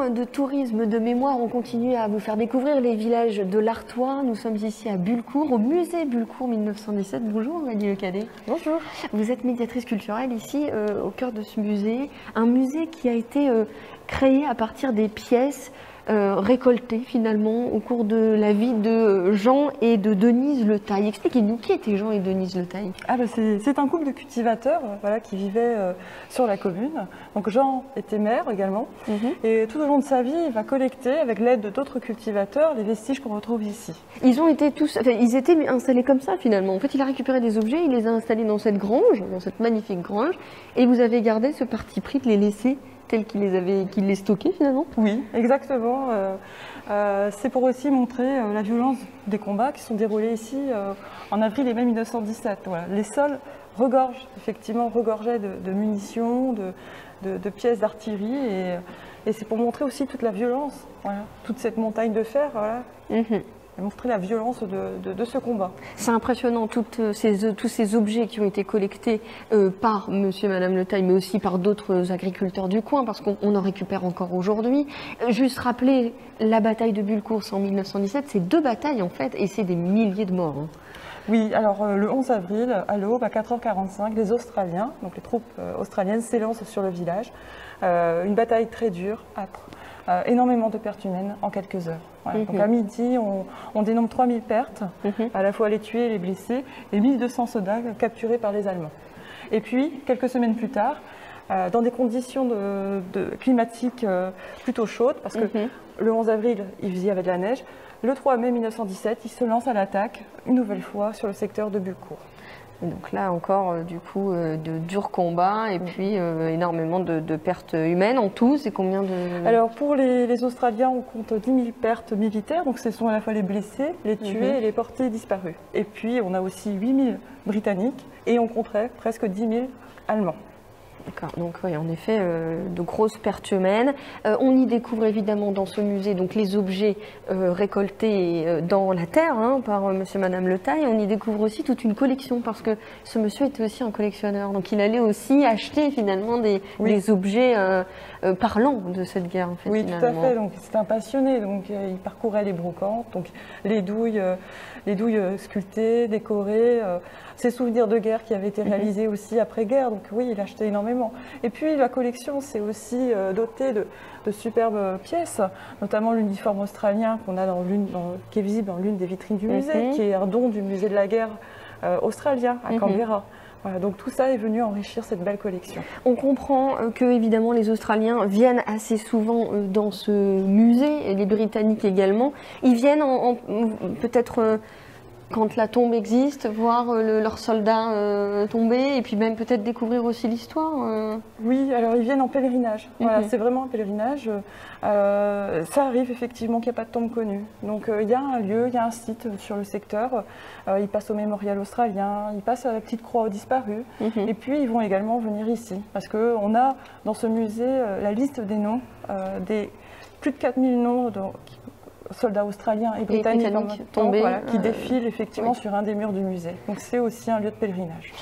parlons de tourisme, de mémoire, on continue à vous faire découvrir les villages de l'Artois. Nous sommes ici à Bullecourt, au musée Bullecourt 1917. Bonjour Aurélie Lecadet. Bonjour. Vous êtes médiatrice culturelle ici, au cœur de ce musée. Un musée qui a été créé à partir des pièces récoltées finalement au cours de la vie de Jean et de Denise Le Taille. Expliquez-nous, qui étaient Jean et Denise Le Taille? C'est un couple de cultivateurs voilà, qui vivaient sur la commune. Donc Jean était maire également. Et tout au long de sa vie, il va collecter avec l'aide d'autres cultivateurs les vestiges qu'on retrouve ici. Ils ont été tous, enfin, ils étaient installés comme ça finalement. En fait, il a récupéré des objets, il les a installés dans cette grange, dans cette magnifique grange, et vous avez gardé ce parti pris de les laisser tels qu'il les stockait finalement? Oui, exactement. C'est pour aussi montrer la violence des combats qui sont déroulés ici en avril et mai 1917. Voilà. Les sols regorgeaient de munitions, de pièces d'artillerie, et c'est pour montrer aussi toute la violence, voilà. Toute cette montagne de fer, voilà. Et montrer la violence de ce combat. C'est impressionnant, tous ces objets qui ont été collectés par monsieur et madame Le Taille, mais aussi par d'autres agriculteurs du coin, parce qu'on en récupère encore aujourd'hui. Juste rappeler, la bataille de Bullecourt, c'est en 1917, c'est 2 batailles en fait, et c'est des milliers de morts. Oui, alors le 11 avril, à l'aube, à 4h45, les Australiens, donc les troupes australiennes, s'élancent sur le village. Une bataille très dure, âpre. Énormément de pertes humaines en quelques heures. Voilà. Donc à midi, on dénombre 3000 pertes, à la fois les tués et les blessés, et 1200 soldats capturés par les Allemands. Et puis, quelques semaines plus tard, dans des conditions climatiques plutôt chaudes, parce que le 11 avril, il y avait de la neige, le 3 mai 1917, ils se lancent à l'attaque, une nouvelle fois, sur le secteur de Bullecourt. Donc là encore, du coup, de durs combats et puis énormément de pertes humaines en tout. C'est combien de... Alors pour les Australiens, on compte 10 000 pertes militaires. Donc ce sont à la fois les blessés, les tués et les portés disparus. Et puis on a aussi 8 000 Britanniques et on compterait presque 10 000 Allemands. D'accord, donc oui, en effet, de grosses pertes humaines. On y découvre évidemment dans ce musée donc, les objets récoltés dans la terre par monsieur et madame Le Taille. On y découvre aussi toute une collection parce que ce monsieur était aussi un collectionneur. Donc il allait aussi acheter finalement des objets parlants de cette guerre. En fait, oui, finalement. tout à fait. Donc c'était un passionné. Donc il parcourait les brocantes, donc les douilles sculptées, décorées, ses souvenirs de guerre qui avaient été réalisés aussi après-guerre. Donc oui, il achetait énormément. Et puis la collection s'est aussi dotée de superbes pièces, notamment l'uniforme australien qu'on a qui est visible dans l'une des vitrines du musée, qui est un don du musée de la guerre australien à Canberra. Voilà, donc tout ça est venu enrichir cette belle collection. On comprend que évidemment les Australiens viennent assez souvent dans ce musée, et les Britanniques également. Ils viennent peut-être quand la tombe existe, voir leurs soldats tomber et puis même peut-être découvrir aussi l'histoire. Oui, alors ils viennent en pèlerinage. Voilà, c'est vraiment un pèlerinage. Ça arrive effectivement qu'il n'y a pas de tombe connue. Donc il y a un lieu, il y a un site sur le secteur. Ils passent au mémorial australien, ils passent à la petite croix aux disparus. Et puis ils vont également venir ici parce qu'on a dans ce musée la liste des noms des plus de 4000 noms soldats australiens et britanniques tombés, qui défilent effectivement sur un des murs du musée. Donc c'est aussi un lieu de pèlerinage.